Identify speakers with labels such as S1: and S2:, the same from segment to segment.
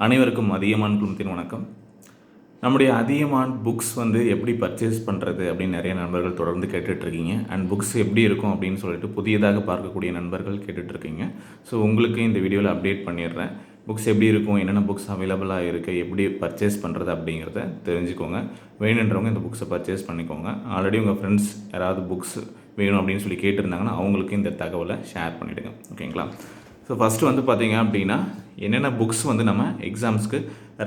S1: அனைவருக்கும் அதியமான் குழுமத்தின் வணக்கம். நம்முடைய அதியமான் புக்ஸ் எப்படி பர்ச்சேஸ் பண்ணுறது அப்படின்னு நிறைய நண்பர்கள் தொடர்ந்து கேட்டுட்ருக்கீங்க. அண்ட் புக்ஸ் எப்படி இருக்கும் அப்படின்னு சொல்லிட்டு புதியதாக பார்க்கக்கூடிய நண்பர்கள் கேட்டுட்ருக்கீங்க. ஸோ உங்களுக்கு இந்த வீடியோவில் அப்டேட் பண்ணிடுறேன். புக்ஸ் எப்படி இருக்கும், என்னென்ன புக்ஸ் அவைலபிளாக இருக்குது, எப்படி பர்ச்சேஸ் பண்ணுறது அப்படிங்கிறத தெரிஞ்சுக்கோங்க. வேணுன்றவங்க இந்த புக்ஸை பர்ச்சேஸ் பண்ணிக்கோங்க. ஆல்ரெடி உங்கள் ஃப்ரெண்ட்ஸ் யாராவது புக்ஸ் வேணும் அப்படின்னு சொல்லி கேட்டிருந்தாங்கன்னா அவங்களுக்கு இந்த தகவலை ஷேர் பண்ணிவிடுங்க. ஓகேங்களா? ஸோ ஃபஸ்ட்டு பார்த்தீங்க அப்படின்னா என்னென்ன புக்ஸ் நம்ம எக்ஸாம்ஸ்க்கு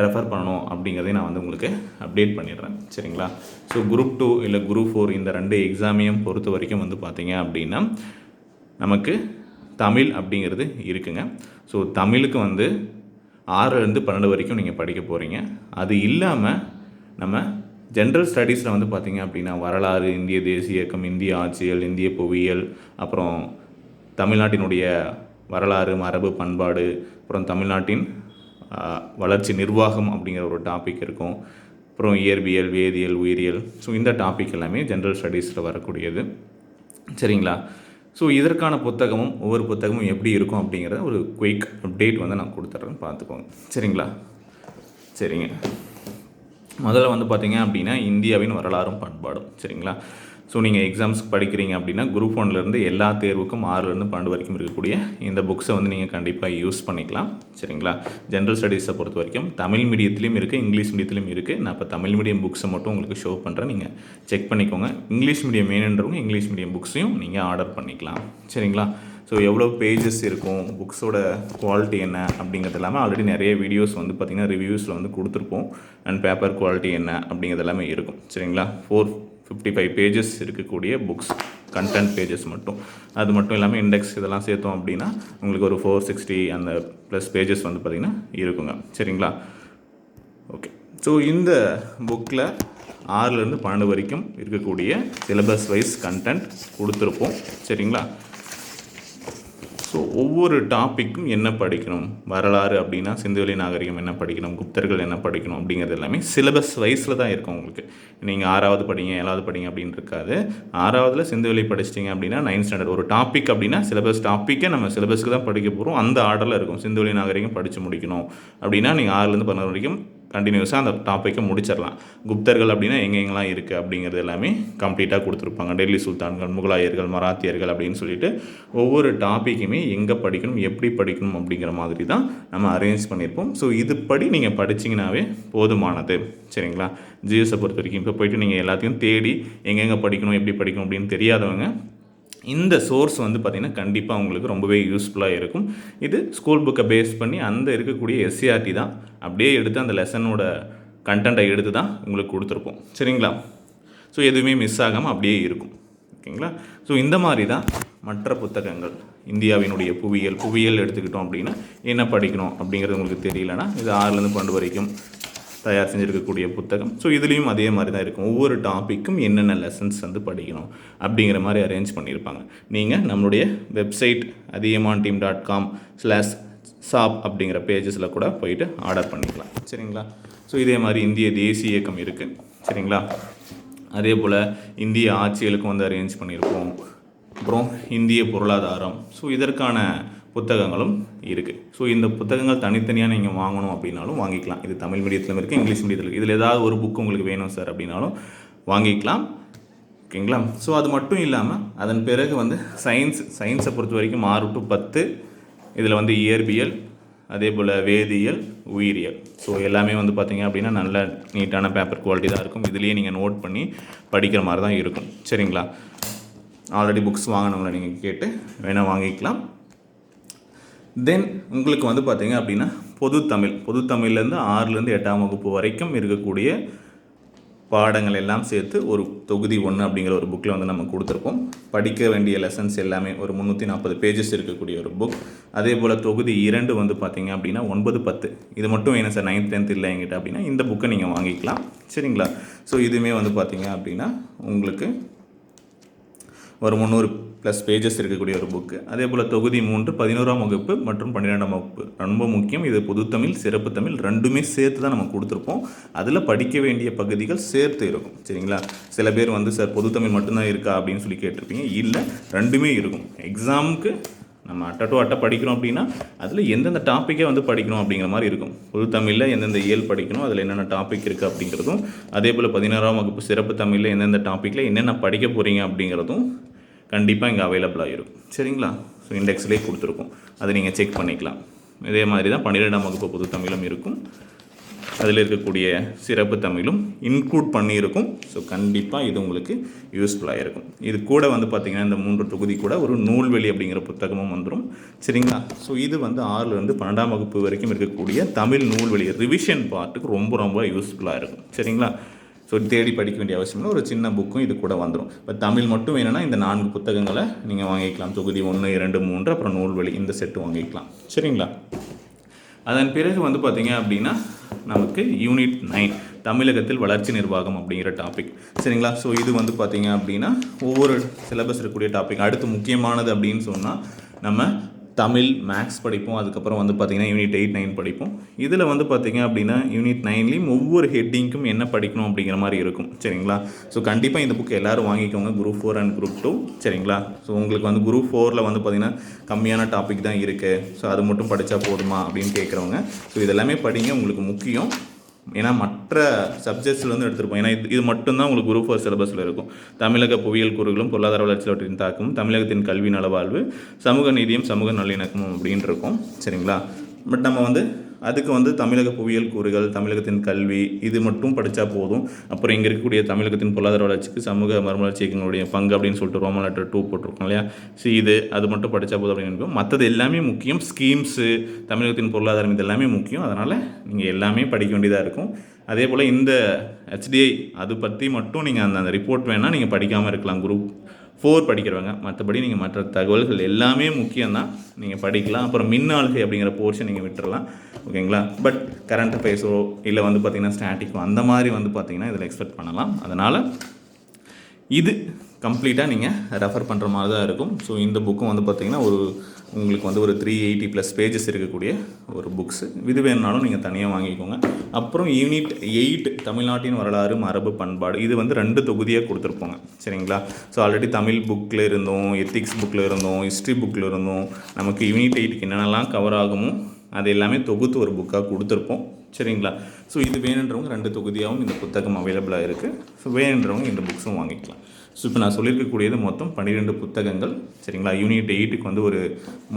S1: ரெஃபர் பண்ணணும் அப்படிங்கிறதையும் நான் உங்களுக்கு அப்டேட் பண்ணிடுறேன். சரிங்களா? ஸோ குரூப் 2 இல்லை குரூப் 4 இந்த 2 எக்ஸாமையும் பொறுத்த வரைக்கும் பார்த்தீங்க அப்படின்னா நமக்கு தமிழ் அப்படிங்கிறது இருக்குங்க. ஸோ தமிழுக்கு 6லேருந்து 12 வரைக்கும் நீங்கள் படிக்க போகிறீங்க. அது இல்லாமல் நம்ம ஜென்ரல் ஸ்டடீஸில் பார்த்தீங்க அப்படின்னா வரலாறு, இந்திய தேசிய இயக்கம், இந்திய ஆட்சியல், இந்திய புவியியல், அப்புறம் தமிழ்நாட்டினுடைய வரலாறு, மரபு, பண்பாடு, அப்புறம் தமிழ்நாட்டின் வளர்ச்சி நிர்வாகம் அப்படிங்கிற ஒரு டாபிக் இருக்கும். அப்புறம் இயற்பியல், வேதியியல், உயிரியல். ஸோ இந்த டாபிக் எல்லாமே ஜென்ரல் ஸ்டடீஸில் வரக்கூடியது. சரிங்களா? ஸோ இதற்கான புத்தகமும் ஒவ்வொரு புத்தகமும் எப்படி இருக்கும் அப்படிங்கிறத ஒரு குயிக் அப்டேட் நான் கொடுத்துட்றேன், பார்த்துக்கோங்க. சரிங்களா? சரிங்க. முதல்ல பார்த்தீங்க அப்படின்னா இந்தியாவின் வரலாறும் பண்பாடும். சரிங்களா? ஸோ நீங்கள் எக்ஸாம்ஸ்க்கு படிக்கிறீங்க அப்படின்னா குரூப் 1லேருந்து எல்லா தேர்வுக்கும் 6லேருந்து 12 வரைக்கும் இருக்கக்கூடிய இந்த புக்ஸை நீங்கள் கண்டிப்பாக யூஸ் பண்ணிக்கலாம். சரிங்களா? ஜென்ரல் ஸ்டடீஸை பொறுத்த வரைக்கும் தமிழ் மீடியத்துலேயும் இருக்குது, இங்கிலீஷ் மீடியத்துலேயும் இருக்குது. நான் இப்போ தமிழ் மீடியம் புக்ஸை மட்டும் உங்களுக்கு ஷோ பண்ணுறேன், நீங்கள் செக் பண்ணிக்கோங்க. இங்கிலீஷ் மீடியம் வேணுன்றவங்க இங்கிலீஷ் மீடியம் புக்ஸையும் நீங்கள் ஆர்டர் பண்ணிக்கலாம். சரிங்களா? ஸோ எவ்வளோ பேஜஸ் இருக்கும், புக்ஸோட குவாலிட்டி என்ன அப்படிங்கிறது எல்லாமே ஆல்ரெடி நிறைய வீடியோஸ் பார்த்திங்கன்னா ரிவ்யூஸில் கொடுத்துருப்போம். அண்ட் பேப்பர் குவாலிட்டி என்ன அப்படிங்கிறது எல்லாமே இருக்கும். சரிங்களா? 455 பேஜஸ் இருக்கக்கூடிய புக்ஸ், கண்டென்ட் பேஜஸ் மட்டும். அது மட்டும் இல்லாமல் இண்டெக்ஸ் இதெல்லாம் சேர்த்தோம் அப்படின்னா உங்களுக்கு ஒரு 460 அந்த ப்ளஸ் பேஜஸ் பார்த்திங்கன்னா இருக்குங்க. சரிங்களா? ஓகே. ஸோ இந்த புக்கில் 6லேருந்து 12 வரைக்கும் இருக்கக்கூடிய சிலபஸ் வைஸ் கண்டென்ட் கொடுத்துருப்போம். சரிங்களா? ஸோ ஒவ்வொரு டாப்பிக்கும் என்ன படிக்கணும், வரலாறு அப்படின்னா சிந்துவெளி நாகரிகம் என்ன படிக்கணும், குப்தர்கள் என்ன படிக்கணும் அப்படிங்கிறது எல்லாமே சிலபஸ் வைஸில் தான் இருக்கும். உங்களுக்கு நீங்கள் 6வது படிங்க 7வது படிங்க அப்படின்னு இருக்காது. 6வதுல சிந்துவெளி படிச்சிட்டிங்க அப்படின்னா 9th ஸ்டாண்டர்ட் ஒரு டாபிக் அப்படின்னா சிலபஸ் டாப்பிக்கே நம்ம சிலபஸ்க்கு தான் படிக்க போகிறோம். அந்த ஆர்டரில் இருக்கும். சிந்துவெளி நாகரிகம் படித்து முடிக்கணும் அப்படின்னா நீங்கள் 6லேருந்து 12 வரைக்கும் கண்டினியூஸாக அந்த டாப்பிக்கை முடிச்சிடலாம். குப்தர்கள் அப்படின்னா எங்கெங்கெல்லாம் இருக்குது அப்படிங்கிறது எல்லாமே கம்ப்ளீட்டாக கொடுத்துருப்பாங்க. டெல்லி சுல்தான்கள், முகலாயர்கள், மராத்தியர்கள் அப்படின்னு சொல்லிட்டு ஒவ்வொரு டாப்பிக்குமே எங்கே படிக்கணும், எப்படி படிக்கணும் அப்படிங்கிற மாதிரி தான் நம்ம அரேஞ்ச் பண்ணியிருப்போம். ஸோ இதுபடி நீங்கள் படிச்சிங்கனாவே போதுமானது. சரிங்களா? ஜிஎஸை பொறுத்த வரைக்கும் இப்போ போய்ட்டு நீங்கள் எல்லாத்தையும் தேடி எங்கெங்கே படிக்கணும், எப்படி படிக்கணும் அப்படின்னு தெரியாதவங்க இந்த சோர்ஸ் பார்த்திங்கன்னா கண்டிப்பாக உங்களுக்கு ரொம்பவே யூஸ்ஃபுல்லாக இருக்கும். இது ஸ்கூல் புக்கை பேஸ் பண்ணி அந்த இருக்கக்கூடிய எஸ்சிஆர்டி தான் அப்படியே எடுத்து அந்த லெசனோட கண்டென்ட்டை எடுத்து தான் உங்களுக்கு கொடுத்துருப்போம். சரிங்களா? ஸோ எதுவுமே மிஸ் ஆகாமல் அப்படியே இருக்கும். ஓகேங்களா? ஸோ இந்த மாதிரி தான் மற்ற புத்தகங்கள். இந்தியாவினுடைய புவியியல் எடுத்துக்கிட்டோம் அப்படின்னா என்ன படிக்கணும் அப்படிங்கிறது உங்களுக்கு தெரியலனா இது 6லேருந்து 12 வரைக்கும் தயார் செஞ்சுருக்கக்கூடிய புத்தகம். ஸோ இதுலேயும் அதே மாதிரி தான் இருக்கும். ஒவ்வொரு டாப்பிக்கும் என்னென்ன லெசன்ஸ் படிக்கணும் அப்படிங்கிற மாதிரி அரேஞ்ச் பண்ணியிருப்பாங்க. நீங்கள் நம்மளுடைய வெப்சைட் athiyamanteam.com/shop அப்படிங்கிற பேஜஸில் கூட போயிட்டு ஆர்டர் பண்ணிக்கலாம். சரிங்களா? ஸோ இதே மாதிரி இந்திய தேசிய இயக்கம் இருக்குது. சரிங்களா? அதே போல் இந்திய ஆட்சியலுக்கும் அரேஞ்ச் பண்ணியிருப்போம். அப்புறம் இந்திய பொருளாதாரம். ஸோ இதற்கான புத்தகங்களும் இருக்குது. ஸோ இந்த புத்தகங்கள் தனித்தனியாக நீங்கள் வாங்கணும் அப்படின்னாலும் வாங்கிக்கலாம். இது தமிழ் மீடியத்திலும் இருக்குது, இங்கிலீஷ் மீடியத்தில் இருக்குது. இதில் ஏதாவது ஒரு புக்கு உங்களுக்கு வேணும் சார் அப்படின்னாலும் வாங்கிக்கலாம். ஓகேங்களா? ஸோ அது மட்டும் இல்லாமல் அதன் பிறகு சயின்ஸை பொறுத்த வரைக்கும் 6 to 10 இதில் இயற்பியல், அதே போல் வேதியியல், உயிரியல். ஸோ எல்லாமே பார்த்திங்க அப்படின்னா நல்ல நீட்டான பேப்பர் குவாலிட்டி தான் இருக்கும். இதுலேயே நீங்கள் நோட் பண்ணி படிக்கிற மாதிரி தான் இருக்கும். சரிங்களா? ஆல்ரெடி புக்ஸ் வாங்கினவங்களை நீங்கள் கேட்டு வேணால் வாங்கிக்கலாம். தென் உங்களுக்கு பார்த்திங்க அப்படின்னா பொதுத்தமிழ்லேருந்து 6லேருந்து 8ஆம் வகுப்பு வரைக்கும் இருக்கக்கூடிய பாடங்கள் எல்லாம் சேர்த்து ஒரு தொகுதி 1 அப்படிங்கிற ஒரு புக்கில் நம்ம கொடுத்துருப்போம். படிக்க வேண்டிய லெசன்ஸ் எல்லாமே ஒரு 340 பேஜஸ் இருக்கக்கூடிய ஒரு புக். அதே போல் தொகுதி 2 பார்த்திங்க அப்படின்னா 9, 10 இது மட்டும் வேணும் சார், 9th 10th இல்லை என்கிட்ட அப்படின்னா இந்த புக்கை நீங்கள் வாங்கிக்கலாம். சரிங்களா? ஸோ இதுவுமே பார்த்திங்க அப்படின்னா உங்களுக்கு ஒரு 300+ பேஜஸ் இருக்கக்கூடிய ஒரு புக்கு. அதே போல் தொகுதி 3 11ஆம் வகுப்பு மற்றும் 12ஆம் வகுப்பு ரொம்ப முக்கியம். இது பொதுத்தமிழ், சிறப்பு தமிழ் ரெண்டுமே சேர்த்து தான் நம்ம கொடுத்துருப்போம். அதில் படிக்க வேண்டிய பகுதிகள் சேர்த்து இருக்கும். சரிங்களா? சில பேர் சார் பொதுத்தமிழ் மட்டும்தான் இருக்கா அப்படின்னு சொல்லி கேட்டிருப்பீங்க. இல்லை, ரெண்டுமே இருக்கும். எக்ஸாமுக்கு நம்ம அட்டை படிக்கிறோம் அப்படின்னா அதில் எந்தெந்த டாப்பிக்கே வந்து படிக்கணும் அப்படிங்கிற மாதிரி இருக்கும். பொது தமிழில் எந்தெந்த இயல் படிக்கணும், அதில் என்னென்ன டாபிக் இருக்குது அப்படிங்கிறதும், அதே போல் 16ஆம் வகுப்பு சிறப்பு தமிழில் எந்தெந்த டாப்பிக்கில் என்னென்ன படிக்க போகிறீங்க அப்படிங்கிறதும் கண்டிப்பாக இங்கே அவைலபிளாக இருக்கும். சரிங்களா? ஸோ இண்டெக்ஸ்லேயே கொடுத்துருக்கோம், அதை நீங்கள் செக் பண்ணிக்கலாம். இதே மாதிரி தான் 12ஆம் வகுப்பு பொது தமிழும் இருக்கும், அதில் இருக்கக்கூடிய சிறப்பு தமிழும் இன்க்ளூட் பண்ணியிருக்கும். ஸோ கண்டிப்பாக இது உங்களுக்கு யூஸ்ஃபுல்லாக இருக்கும். இது கூட வந்து பார்த்திங்கன்னா இந்த 3 தொகுதி கூட ஒரு நூல்வெளி அப்படிங்கிற புத்தகமும் வந்துடும். சரிங்களா? ஸோ இது வந்து 6லேருந்து 12ஆம் வகுப்பு வரைக்கும் இருக்கக்கூடிய தமிழ் நூல்வெளி ரிவிஷன் பார்ட்டுக்கு ரொம்ப ரொம்ப யூஸ்ஃபுல்லாக இருக்கும். சரிங்களா? ஸோ தேடி படிக்க வேண்டிய அவசியம் இல்லை, ஒரு சின்ன புக்கும் இது கூட வந்துடும். இப்போ தமிழ் மட்டும் வேணும்னா இந்த 4 புத்தகங்களை நீங்கள் வாங்கிக்கலாம். தொகுதி 1, 2, 3 அப்புறம் நூல்வெளி இந்த செட்டு வாங்கிக்கலாம். சரிங்களா? அதன் பிறகு வந்து பார்த்திங்க அப்படின்னா நமக்கு யூனிட் 9 தமிழகத்தில் வளர்ச்சி நிர்வாகம் அப்படிங்கிற டாபிக். சரிங்களா? ஸோ இது வந்து பார்த்திங்க அப்படின்னா ஒவ்வொரு சிலபஸ் இருக்கக்கூடிய டாபிக். அடுத்து முக்கியமானது அப்படின்னு சொன்னால் நம்ம தமிழ் மேக்ஸ் படிப்போம். அதுக்கப்புறம் வந்து பார்த்திங்கன்னா யூனிட் 8, 9 படிப்போம். இதில் வந்து பார்த்திங்க அப்படின்னா யூனிட் 9லேயும் ஒவ்வொரு ஹெட்டிங்க்கும் என்ன படிக்கணும் அப்படிங்கிற மாதிரி இருக்கும். சரிங்களா? ஸோ கண்டிப்பாக இந்த புக்கு எல்லோரும் வாங்கிக்கோங்க, குரூப் 4 அண்ட் குரூப் 2. சரிங்களா? ஸோ உங்களுக்கு வந்து குரூப் 4ல் வந்து பார்த்திங்கன்னா கம்மியான டாபிக் தான் இருக்குது, ஸோ அது மட்டும் படித்தா போதுமா அப்படின்னு கேட்குறவங்க, ஸோ இதெல்லாமே படிங்க, உங்களுக்கு முக்கியம். ஏன்னா மற்ற சப்ஜெக்ட்ஸில் வந்து எடுத்துருப்போம். ஏன்னா இது மட்டும்தான் உங்களுக்கு குரூப் 4 சிலபஸில் இருக்கும். தமிழக புவியியல் கூறுகளும் பொருளாதார வளர்ச்சியின் தாக்கமும், தமிழகத்தின் கல்வி நலவாழ்வு, சமூக நீதியும் சமூக நல்லிணக்கமும் அப்படின்னு இருக்கும். சரிங்களா? பட் நம்ம வந்து அதுக்கு வந்து தமிழக புவியியல் கூறுகள், தமிழகத்தின் கல்வி இது மட்டும் படித்தா போதும். அப்புறம் இங்கே இருக்கக்கூடிய தமிழகத்தின் பொருளாதார வளர்ச்சிக்கு சமூக மறுமலர்ச்சி இயக்கங்களுடைய பங்கு அப்படின்னு சொல்லிட்டு ரோமன் லெட்டர் 2 போட்டிருக்கோம் இல்லையா? ஸோ அது மட்டும் படித்தா போதும் அப்படின்னு இருக்கும். மற்றது எல்லாமே முக்கியம். ஸ்கீம்ஸு, தமிழகத்தின் பொருளாதாரம் இது எல்லாமே முக்கியம். அதனால் நீங்கள் எல்லாமே படிக்க வேண்டியதாக இருக்கும். அதே போல் இந்த HDI அது பற்றி மட்டும் நீங்கள் அந்த ரிப்போர்ட் வேணால் நீங்கள் படிக்காமல் இருக்கலாம், குரூப் 4 படிக்கிறவங்க. மற்றபடி நீங்கள் மற்ற தகவல்கள் எல்லாமே முக்கியம்தான், நீங்கள் படிக்கலாம். அப்புறம் மின்னாளுகை அப்படிங்கிற போர்ஷன் நீங்கள் விட்டுறலாம். ஓகேங்களா? பட் கரண்ட் அஃபேர்ஸோ இல்லை வந்து பார்த்திங்கன்னா ஸ்டாட்டிக்கோ அந்த மாதிரி வந்து பார்த்திங்கன்னா இதில் எக்ஸ்பெக்ட் பண்ணலாம். அதனால் இது கம்ப்ளீட்டாக நீங்கள் ரெஃபர் பண்ணுற மாதிரி தான் இருக்கும். ஸோ இந்த புக்கும் வந்து பார்த்திங்கன்னா உங்களுக்கு வந்து ஒரு 380+ பேஜஸ் இருக்கக்கூடிய ஒரு புக்ஸு. இது வேணுனாலும் நீங்கள் தனியாக வாங்கிக்கோங்க. அப்புறம் யூனிட் 8 தமிழ்நாட்டின் வரலாறு மரபு பண்பாடு, இது வந்து 2 தொகுதியாக கொடுத்துருப்போங்க. சரிங்களா? ஸோ ஆல்ரெடி தமிழ் புக்கில் இருந்தோம், எத்திக்ஸ் புக்கில் இருந்தோம், ஹிஸ்ட்ரி புக்கில் இருந்தோம். நமக்கு யூனிட் 8க்கு என்னென்னலாம் கவர் ஆகுமோ அது எல்லாமே தொகுத்து ஒரு புக்காக கொடுத்துருப்போம். சரிங்களா? ஸோ இது வேணுன்றவங்க 2 தொகுதியாகவும் இந்த புத்தகம் அவைலபிளாக இருக்குது. ஸோ வேணுன்றவங்க இந்த புக்ஸும் வாங்கிக்கலாம். ஸோ இப்போ நான் சொல்லியிருக்கக்கூடியது மொத்தம் 12 புத்தகங்கள். சரிங்களா? யூனிட் 8க்கு வந்து ஒரு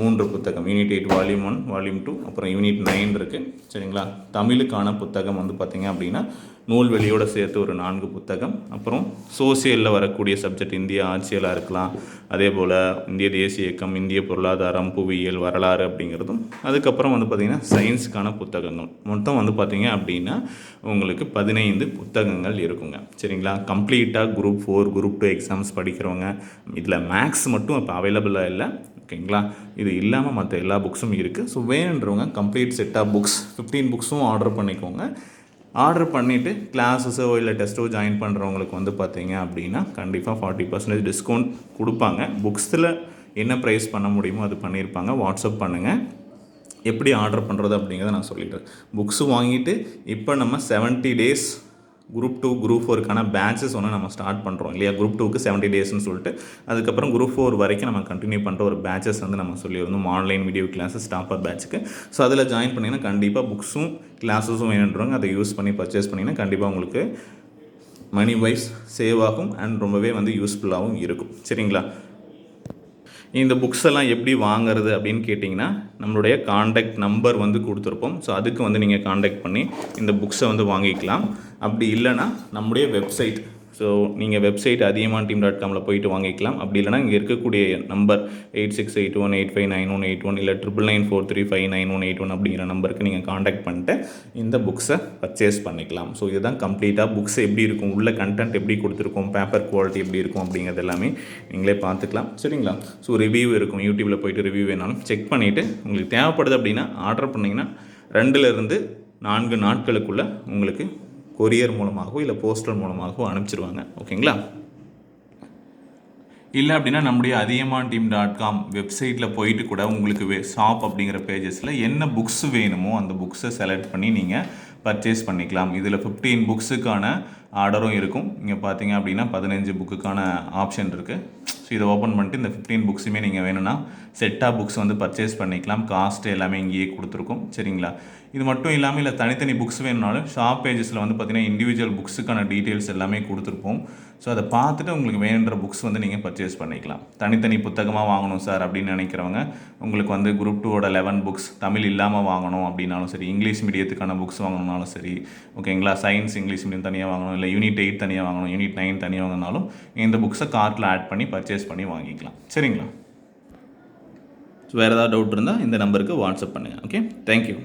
S1: 3 புத்தகம், யூனிட் 8 வால்யூம் 1, வால்யூம் 2, அப்புறம் யூனிட் 9 இருக்குது. சரிங்களா? தமிழுக்கான புத்தகம் வந்து பார்த்திங்க அப்படின்னா நூல்வெளியோடு சேர்த்து ஒரு 4 புத்தகம். அப்புறம் சோசியலில் வரக்கூடிய சப்ஜெக்ட் இந்திய ஆட்சியலாக இருக்கலாம், அதே போல் இந்திய தேசிய இயக்கம், இந்திய பொருளாதாரம், புவியியல், வரலாறு அப்படிங்கிறதும். அதுக்கப்புறம் வந்து பார்த்திங்கன்னா சயின்ஸுக்கான புத்தகங்கள் மொத்தம் வந்து பார்த்திங்க அப்படின்னா உங்களுக்கு 15 புத்தகங்கள் இருக்குங்க. சரிங்களா? கம்ப்ளீட்டாக குரூப் 4, குரூப் 2 எக்ஸாம்ஸ் படிக்கிறவங்க. இதில் மேக்ஸ் மட்டும் இப்போ அவைலபிளாக இல்லை. ஓகேங்களா? இது இல்லாமல் மற்ற எல்லா புக்ஸும் இருக்குது. ஸோ வேணுன்றவங்க கம்ப்ளீட் செட் ஆஃப் புக்ஸ் 15 புக்ஸும் ஆர்டர் பண்ணிக்கோங்க. ஆர்டர் பண்ணிவிட்டு கிளாஸஸோ இல்லை டெஸ்ட்டோ ஜாயின் பண்ணுறவங்களுக்கு வந்து பார்த்தீங்க அப்படின்னா கண்டிப்பாக 40% டிஸ்கவுண்ட் கொடுப்பாங்க. புக்ஸில் என்ன ப்ரைஸ் பண்ண முடியுமோ அது பண்ணியிருப்பாங்க. வாட்ஸ்அப் பண்ணுங்கள். எப்படி ஆர்டர் பண்ணுறது அப்படிங்கிறத நான் சொல்லிடுறேன். புக்ஸு வாங்கிட்டு இப்போ நம்ம 70 days குரூப் 2, குரூப் 4க்கான பேட்சஸ் ஒன்று நம்ம ஸ்டார்ட் பண்ணுறோம் இல்லையா? குரூப் 2க்கு 70 daysன்னு சொல்லிட்டு அதுக்கப்புறம் குரூப் 4 வரைக்கும் நம்ம கண்டினியூ பண்ணுற ஒரு பேட்சஸ் வந்து நம்ம சொல்லியிருந்தோம், ஆன்லைன் வீடியோ கிளாஸஸ் ஸ்டாப்பர் பேட்சுக்கு. ஸோ அதில் ஜாயின் பண்ணிங்கன்னா கண்டிப்பாக புக்ஸும் கிளாஸஸும் வேணுன்றவங்க அதை யூஸ் பண்ணி பர்ச்சேஸ் பண்ணிங்கன்னா கண்டிப்பாக உங்களுக்கு மணி வைஸ் சேவ் ஆகும் அண்ட் ரொம்பவே வந்து யூஸ்ஃபுல்லாகவும் இருக்கும். சரிங்களா? இந்த புக்ஸ் எல்லாம் எப்படி வாங்குறது அப்படின்னு கேட்டிங்கன்னா நம்மளுடைய காண்டாக்ட் நம்பர் வந்து கொடுத்துருப்போம். ஸோ அதுக்கு வந்து நீங்கள் காண்டாக்ட் பண்ணி இந்த புக்ஸை வந்து வாங்கிக்கலாம். அப்படி இல்லைனா நம்முடைய வெப்சைட், ஸோ நீங்கள் வெப்சைட் athiyamanteam.comல போயிட்டு வாங்கிக்கலாம். அப்படி இல்லைனா இங்கே இருக்கக்கூடிய நம்பர் 8681859181 இல்லை 9994359181 அப்படிங்கிற நம்பருக்கு நீங்கள் காண்டாக்ட் பண்ணிட்டு இந்த புக்ஸை பர்ச்சேஸ் பண்ணிக்கலாம். ஸோ இதுதான் கம்ப்ளீட்டாக புக்ஸ் எப்படி இருக்கும், உள்ள கண்டென்ட் எப்படி கொடுத்துருக்கோம், பேப்பர் குவாலிட்டி எப்படி இருக்கும் அப்படிங்கிறது எல்லாமே நீங்களே பார்த்துக்கலாம். சரிங்களா? ஸோ ரிவ்யூ இருக்கும், யூடியூப்பில் போய்ட்டு ரிவ்யூ வேணாலும் செக் பண்ணிவிட்டு உங்களுக்கு தேவைப்படுது அப்படின்னா ஆர்டர் பண்ணிங்கன்னா 2லிருந்து 4 நாட்களுக்குள்ளே உங்களுக்கு கொரியர் மூலமாகவோ இல்லை போஸ்டல் மூலமாகவோ அனுப்பிச்சிருவாங்க. ஓகேங்களா? இல்லை அப்படின்னா நம்முடைய athiyamanteam.com வெப்சைட்டில் போயிட்டு கூட உங்களுக்கு ஷாப் அப்படிங்கிற பேஜஸில் என்ன புக்ஸ் வேணுமோ அந்த புக்ஸை செலக்ட் பண்ணி நீங்கள் பர்ச்சேஸ் பண்ணிக்கலாம். இதில் 15 புக்ஸுக்கான ஆர்டரும் இருக்கும். இங்கே பார்த்தீங்க அப்படின்னா 15 புக்குக்கான ஆப்ஷன் இருக்குது. ஸோ இதை ஓப்பன் பண்ணிட்டு இந்த 15 புக்ஸுமே நீங்கள் வேணும்னா செட்டாக புக்ஸ் வந்து பர்ச்சேஸ் பண்ணிக்கலாம். காஸ்ட்டு எல்லாமே இங்கேயே கொடுத்துருக்கோம். சரிங்களா? இது மட்டும் இல்லாமல் இல்லை தனித்தனி புக்ஸ் வேணுனாலும் ஷாப் பேஜஸில் வந்து பார்த்திங்கன்னா இண்டிவிஜுவல் புக்ஸுக்கான டீட்டெயில்ஸ் எல்லாமே கொடுத்துருப்போம். ஸோ அதை பார்த்துட்டு உங்களுக்கு வேணுன்ற புக்ஸ் வந்து நீங்கள் பர்ச்சேஸ் பண்ணிக்கலாம். தனித்தனி புத்தகமாக வாங்கணும் சார் அப்படின்னு நினைக்கிறவங்க உங்களுக்கு வந்து குரூப் 2ஓட 11 புக்ஸ் தமிழ் இல்லாமல் வாங்கணும் அப்படின்னாலும் சரி, இங்கிலீஷ் மீடியத்துக்கான புக்ஸ் வாங்கணுனாலும் சரி, ஓகேங்களா, சயின்ஸ் இங்கிலீஷ் மீடியம் தனியாக வாங்கணும், இல்லை யூனிட் 8 தனியாக வாங்கணும், யூனிட் 9 தனியாக வாங்கினாலும் இந்த புக்ஸை கார்ட்டில் ஆட் பண்ணி பர்ச்சேஸ் பண்ணி வாங்கிக்கலாம். சரிங்களா? ஸோ வேறு ஏதாவது டவுட் இருந்தால் இந்த நம்பருக்கு வாட்ஸ்அப் பண்ணுங்கள். Okay, thank you.